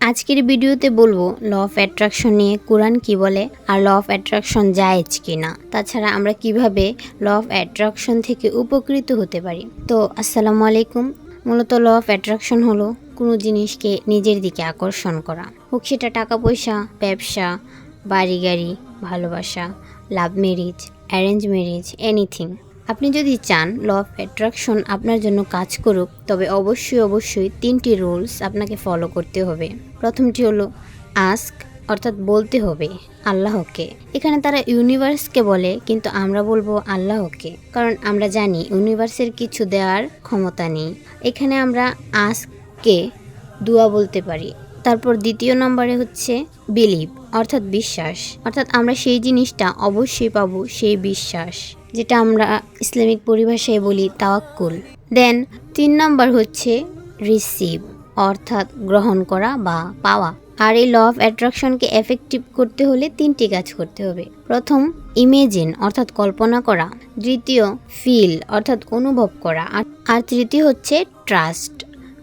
আজকের ভিডিওতে বলবো ল অফ অ্যাট্রাকশন নিয়ে কোরআন কি বলে আর ল অফ অ্যাট্রাকশন জায়েজ কিনা, তাছাড়া আমরা কিভাবে ল অফ অ্যাট্রাকশন থেকে উপকৃত হতে পারি। তো আসসালামু আলাইকুম। মূলত ল অফ অ্যাট্রাকশন হলো কোনো জিনিসকে নিজের দিকে আকর্ষণ করা, হোক সেটা টাকা পয়সা, ব্যবসা, বাড়ি গাড়ি, ভালোবাসা, love marriage, arrange marriage, anything. আপনি যদি চান ল অফ অ্যাট্রাকশন আপনার জন্য কাজ করুক, তবে অবশ্যই 3টি রুলস আপনাকে ফলো করতে হবে। প্রথমটি হলো আস্ক, অর্থাৎ বলতে হবে আল্লাহকে। এখানে তারা ইউনিভার্সকে বলে, কিন্তু আমরা বলবো আল্লাহকে, কারণ আমরা জানি ইউনিভার্সের কিছু দেওয়ার ক্ষমতা নেই। এখানে আমরা আস্ককে দোয়া বলতে পারি। তারপর দ্বিতীয় নম্বরে হচ্ছে বিলিভ, অর্থাৎ বিশ্বাস, অর্থাৎ আমরা সেই জিনিসটা অবশ্যই পাবো, সেই বিশ্বাস, যেটা আমরা ইসলামিক পরিভাষায় বলি তাওয়াক্কুল। দেন 3 নম্বর হচ্ছে রিসিভ, অর্থাৎ গ্রহণ করা বা পাওয়া। আর এই ল অফ অ্যাট্রাকশনকে এফেক্টিভ করতে হলে 3টি কাজ করতে হবে। প্রথম ইমেজিন, অর্থাৎ কল্পনা করা। দ্বিতীয় ফিল, অর্থাৎ অনুভব করা। আর তৃতীয় হচ্ছে ট্রাস্ট,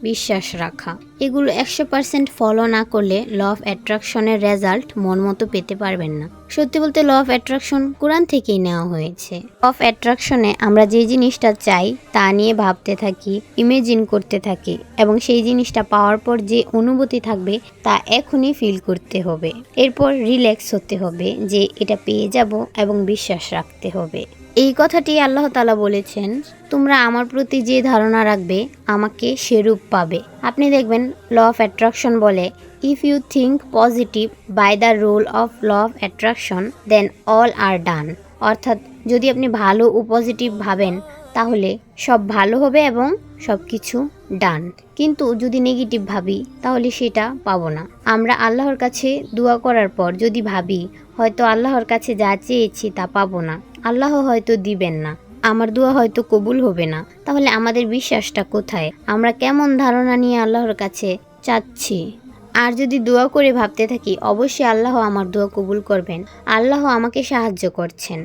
বিশ্বাস রাখা। এগুলো 100% ফলো না করলে ল অফ অ্যাট্রাকশনের রেজাল্ট মন মতো পেতে পারবেন না। সত্যি বলতে ল অফ অ্যাট্রাকশন কোরআন থেকেই নেওয়া হয়েছে। ল অফ অ্যাট্রাকশনে আমরা যে জিনিসটা চাই তা নিয়ে ভাবতে থাকি, ইমেজিন করতে থাকি, এবং সেই জিনিসটা পাওয়ার পর যে অনুভূতি থাকবে তা এখনই ফিল করতে হবে। এরপর রিল্যাক্স হতে হবে যে এটা পেয়ে যাব, এবং বিশ্বাস রাখতে হবে। এই কথাটি আল্লাহ তাআলা বলেছেন, তোমরা আমার প্রতি যে ধারণা রাখবে আমাকে সেরূপ পাবে। আপনি দেখবেন ল অফ অ্যাট্রাকশন বলে, if you think positive by the rule of law of attraction then all are done. অর্থাৎ যদি আপনি ভালো ও পজিটিভ ভাবেন তাহলে সব ভালো হবে এবং সব কিছু ডান। কিন্তু যদি নেগেটিভ ভাবি তাহলে সেটা পাবো না। আমরা আল্লাহর কাছে দোয়া করার পর যদি ভাবি হয়তো আল্লাহর কাছে যা চেয়েছি তা পাবো না, আল্লাহ হয়তো দিবেন না, আমার দোয়া হয়তো কবুল হবে না, তাহলে আমাদের বিশ্বাসটা কোথায়? আমরা কেমন ধারণা নিয়ে আল্লাহর কাছে চাচ্ছি? আর যদি দোয়া করে ভাবতে থাকি অবশ্যই আল্লাহ আমার দোয়া কবুল করবেন, আল্লাহ আমাকে সাহায্য করছেন,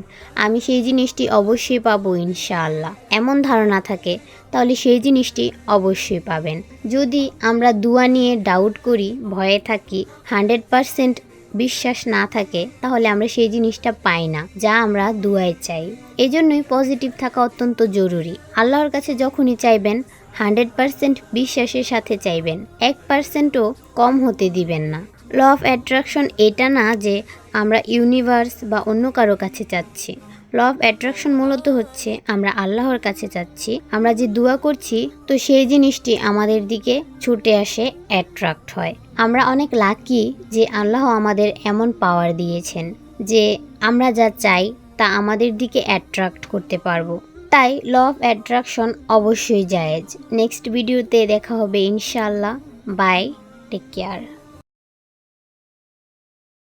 আমি সেই জিনিসটি অবশ্যই পাবো ইনশাআল্লাহ, এমন ধারণা থাকে, তাহলে সেই জিনিসটি অবশ্যই পাবেন। যদি আমরা দোয়া নিয়ে ডাউট করি, ভয়ে থাকি, 100% বিশ্বাস না থাকে, তাহলে আমরা সেই জিনিসটা পাই না যা আমরা দুয়ায় চাই। এজন্যই পজিটিভ থাকা অত্যন্ত জরুরি। আল্লাহর কাছে যখনই চাইবেন 100% বিশ্বাসের সাথে চাইবেন, 1%ও কম হতে দিবেন না। ল অফ অ্যাট্রাকশন এটা না যে আমরা ইউনিভার্স বা অন্য কারো কাছে চাচ্ছি। ল অফ অ্যাট্রাকশন মূলত হচ্ছে আমরা আল্লাহর কাছে চাচ্ছি, আমরা যে দোয়া করছি তো সেই জিনিসটি আমাদের দিকে ছুটে আসে, অ্যাট্রাক্ট হয়। আমরা অনেক লাকি যে আল্লাহ আমাদের এমন পাওয়ার দিয়েছেন যে আমরা যা চাই তা আমাদের দিকে অ্যাট্রাক্ট করতে পারবো। তাই ল অফ অ্যাট্রাকশন অবশ্যই জায়েজ। নেক্সট ভিডিওতে দেখা হবে ইনশাআল্লাহ। Bye, take care.